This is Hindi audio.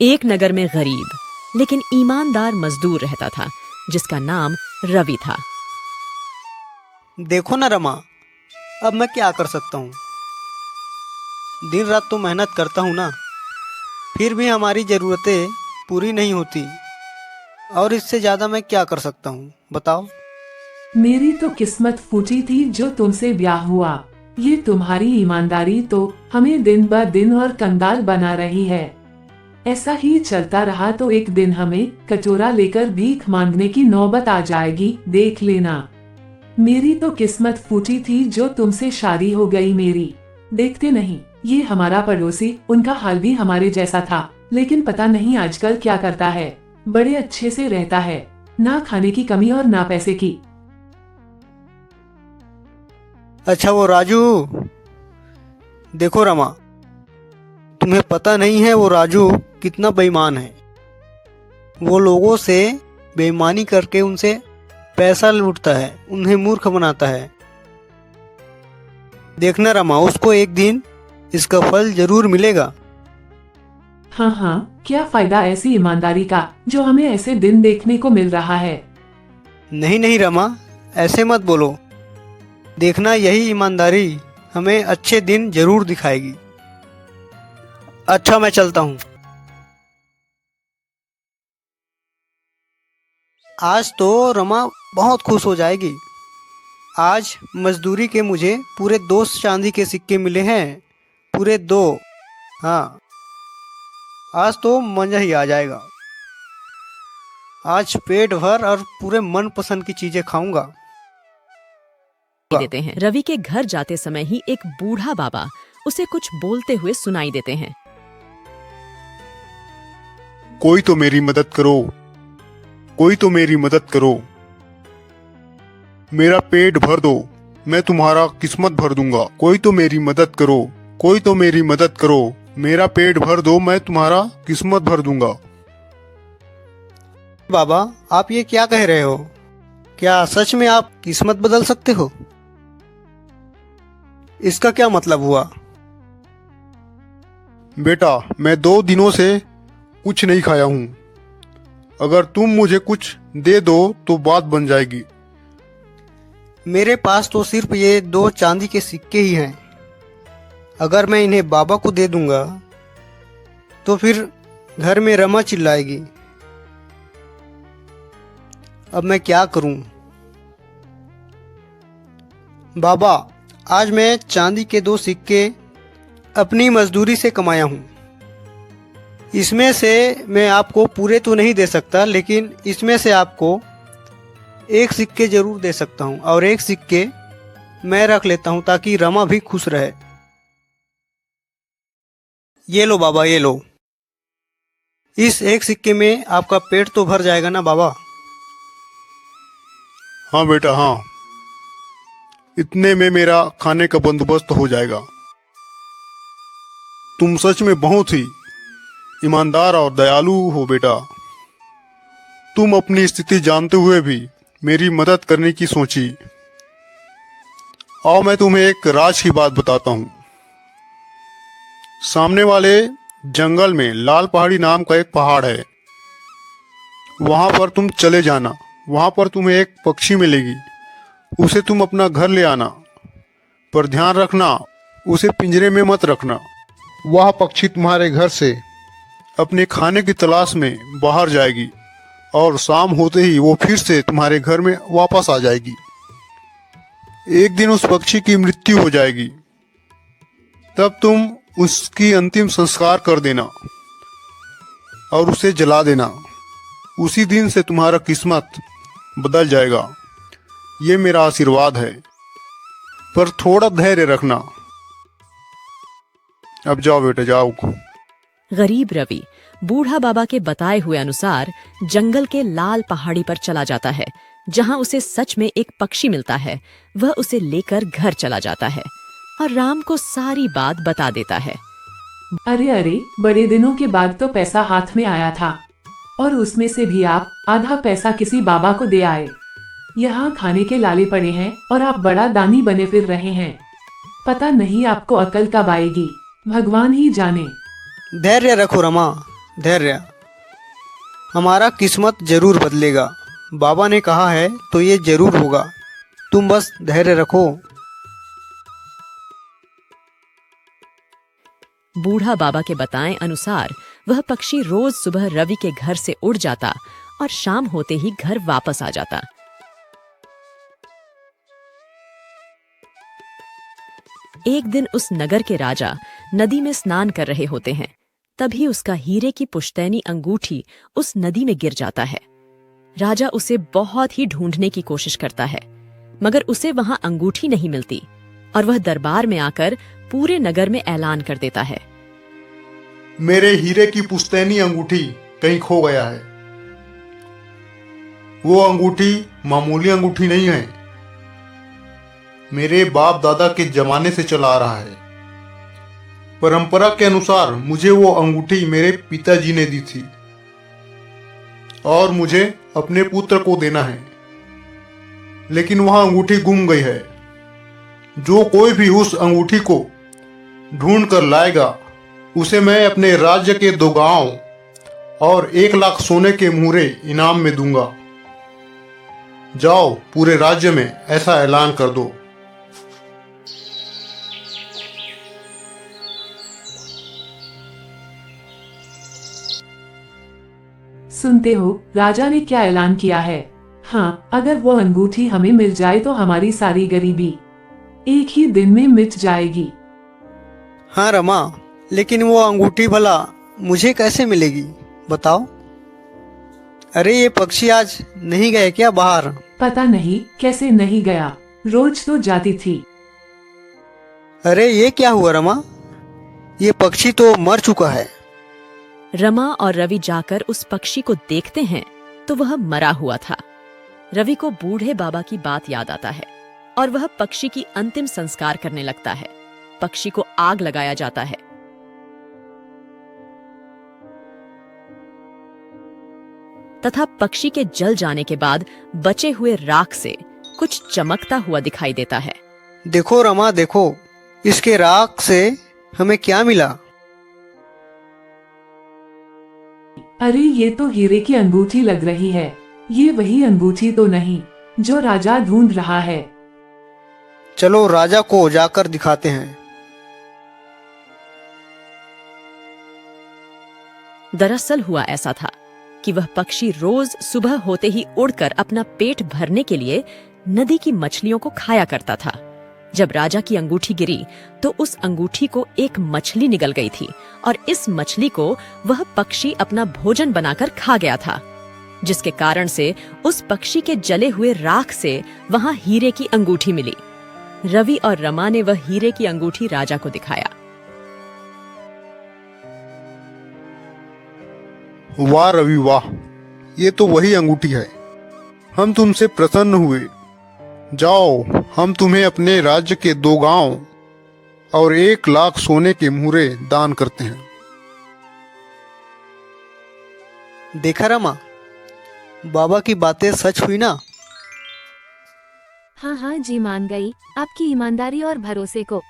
एक नगर में गरीब लेकिन ईमानदार मजदूर रहता था जिसका नाम रवि था। देखो ना रमा, अब मैं क्या कर सकता हूँ। दिन रात तो मेहनत करता हूँ ना, फिर भी हमारी ज़रूरतें पूरी नहीं होती। और इससे ज़्यादा मैं क्या कर सकता हूँ, बताओ। मेरी तो किस्मत फूटी थी जो तुमसे ब्याह हुआ। ये तुम्हारी ईमानदारी तो हमें दिन ब दिन और कंगाल बना रही है। ऐसा ही चलता रहा तो एक दिन हमें कटोरा लेकर भीख मांगने की नौबत आ जाएगी, देख लेना। मेरी तो किस्मत फूटी थी जो तुमसे शादी हो गई मेरी। देखते नहीं, ये हमारा पड़ोसी, उनका हाल भी हमारे जैसा था, लेकिन पता नहीं आजकल क्या करता है। बड़े अच्छे से रहता है, ना खाने की कमी और ना पैसे की। अच्छा वो राजू, देखो रमा, तुम्हें पता नहीं है वो राजू कितना बेईमान है। वो लोगों से बेईमानी करके उनसे पैसा लूटता है, उन्हें मूर्ख बनाता है। देखना रमा, उसको एक दिन इसका फल जरूर मिलेगा। हाँ हाँ, क्या फायदा ऐसी ईमानदारी का जो हमें ऐसे दिन देखने को मिल रहा है। नहीं नहीं रमा, ऐसे मत बोलो। देखना यही ईमानदारी हमें अच्छे दिन जरूर दिखाएगी। अच्छा मैं चलता हूँ। आज तो रमा बहुत खुश हो जाएगी। आज मजदूरी के मुझे पूरे 2 चांदी के सिक्के मिले हैं, पूरे 2। हाँ, आज तो मजा ही आ जाएगा। आज पेट भर और पूरे मन पसंद की चीजें खाऊंगा। देते हैं। रवि के घर जाते समय ही एक बूढ़ा बाबा उसे कुछ बोलते हुए सुनाई देते हैं। कोई तो मेरी मदद करो, कोई तो मेरी मदद करो, मेरा पेट भर दो, मैं तुम्हारा किस्मत भर दूंगा। कोई तो मेरी मदद करो, कोई तो मेरी मदद करो, मेरा पेट भर दो, मैं तुम्हारा किस्मत भर दूंगा। बाबा, आप ये क्या कह रहे हो? क्या सच में आप किस्मत बदल सकते हो? इसका क्या मतलब हुआ? बेटा, मैं 2 दिनों से कुछ नहीं खाया हूँ। अगर तुम मुझे कुछ दे दो तो बात बन जाएगी। मेरे पास तो सिर्फ ये 2 चांदी के सिक्के ही हैं। अगर मैं इन्हें बाबा को दे दूंगा तो फिर घर में रमा चिल्लाएगी। अब मैं क्या करूं? बाबा, आज मैं चांदी के 2 सिक्के अपनी मजदूरी से कमाया हूं। इसमें से मैं आपको पूरे तो नहीं दे सकता, लेकिन इसमें से आपको 1 सिक्के जरूर दे सकता हूं, और 1 सिक्के मैं रख लेता हूं ताकि रमा भी खुश रहे। ये लो बाबा, ये लो। इस 1 सिक्के में आपका पेट तो भर जाएगा ना बाबा? हाँ बेटा, हाँ, इतने में मेरा खाने का बंदोबस्त हो जाएगा। तुम सच में बहुत ही ईमानदार और दयालु हो बेटा। तुम अपनी स्थिति जानते हुए भी मेरी मदद करने की सोची। आओ मैं तुम्हें एक राज की बात बताता हूँ। सामने वाले जंगल में लाल पहाड़ी नाम का एक पहाड़ है। वहां पर तुम चले जाना। वहां पर तुम्हें एक पक्षी मिलेगी। उसे तुम अपना घर ले आना, पर ध्यान रखना उसे पिंजरे में मत रखना। वह पक्षी तुम्हारे घर से अपने खाने की तलाश में बाहर जाएगी और शाम होते ही वो फिर से तुम्हारे घर में वापस आ जाएगी। एक दिन उस पक्षी की मृत्यु हो जाएगी। तब तुम उसकी अंतिम संस्कार कर देना और उसे जला देना। उसी दिन से तुम्हारा किस्मत बदल जाएगा। ये मेरा आशीर्वाद है, पर थोड़ा धैर्य रखना। अब जाओ बेटा, जाओ। गरीब रवि बूढ़ा बाबा के बताए हुए अनुसार जंगल के लाल पहाड़ी पर चला जाता है, जहां उसे सच में एक पक्षी मिलता है। वह उसे लेकर घर चला जाता है और राम को सारी बात बता देता है। अरे अरे, बड़े दिनों के बाद तो पैसा हाथ में आया था, और उसमें से भी आप आधा पैसा किसी बाबा को दे आए। यहाँ खाने के लाले पड़े हैं और आप बड़ा दानी बने फिर रहे हैं। पता नहीं आपको अकल कब आएगी, भगवान ही जाने। धैर्य रखो रमा, धैर्य। हमारा किस्मत जरूर बदलेगा। बाबा ने कहा है तो ये जरूर होगा। तुम बस धैर्य रखो। बूढ़ा बाबा के बताएं अनुसार वह पक्षी रोज सुबह रवि के घर से उड़ जाता और शाम होते ही घर वापस आ जाता। एक दिन उस नगर के राजा नदी में स्नान कर रहे होते हैं। तभी उसका हीरे की पुश्तैनी अंगूठी उस नदी में गिर जाता है। राजा उसे बहुत ही ढूंढने की कोशिश करता है, मगर उसे वहां अंगूठी नहीं मिलती और वह दरबार में आकर पूरे नगर में ऐलान कर देता है, मेरे हीरे की पुश्तैनी अंगूठी कहीं खो गया है। वो अंगूठी मामूली अंगूठी नहीं है, मेरे बाप दादा के जमाने से चला आ रहा है। परंपरा के अनुसार मुझे वो अंगूठी मेरे पिताजी ने दी थी और मुझे अपने पुत्र को देना है, लेकिन वह अंगूठी गुम गई है। जो कोई भी उस अंगूठी को ढूंढ कर लाएगा उसे मैं अपने राज्य के 2 गांव और 1 लाख सोने के मुहरे इनाम में दूंगा। जाओ पूरे राज्य में ऐसा ऐलान कर दो। सुनते हो राजा ने क्या ऐलान किया है? हाँ, अगर वो अंगूठी हमें मिल जाए तो हमारी सारी गरीबी एक ही दिन में मिट जाएगी। हाँ रमा, लेकिन वो अंगूठी भला मुझे कैसे मिलेगी बताओ? अरे ये पक्षी आज नहीं गए क्या बाहर? पता नहीं कैसे नहीं गया, रोज तो जाती थी। अरे ये क्या हुआ रमा? ये पक्षी तो मर चुका है। रमा और रवि जाकर उस पक्षी को देखते हैं तो वह मरा हुआ था। रवि को बूढ़े बाबा की बात याद आता है और वह पक्षी की अंतिम संस्कार करने लगता है। पक्षी को आग लगाया जाता है। तथा पक्षी के जल जाने के बाद बचे हुए राख से कुछ चमकता हुआ दिखाई देता है। देखो रमा देखो, इसके राख से हमें क्या मिला? अरे ये तो हीरे की अंगूठी लग रही है। ये वही अंगूठी तो नहीं जो राजा ढूंढ रहा है। चलो राजा को जाकर दिखाते हैं। दरअसल हुआ ऐसा था कि वह पक्षी रोज सुबह होते ही उड़कर अपना पेट भरने के लिए नदी की मछलियों को खाया करता था। जब राजा की अंगूठी गिरी तो उस अंगूठी को एक मछली निगल गई थी और इस मछली को वह पक्षी अपना भोजन बनाकर खा गया था, जिसके कारण से उस पक्षी के जले हुए राख से वहां हीरे की अंगूठी मिली। रवि और रमा ने वह हीरे की अंगूठी राजा को दिखाया। वाह रवि वाह, ये तो वही अंगूठी है। हम तुमसे प्रसन्न हुए। जाओ, हम तुम्हें अपने राज्य के 2 गांव और 1 लाख सोने के मुहरे दान करते हैं। देखा रमा, बाबा की बातें सच हुई ना? हाँ हाँ जी, मान गई आपकी ईमानदारी और भरोसे को।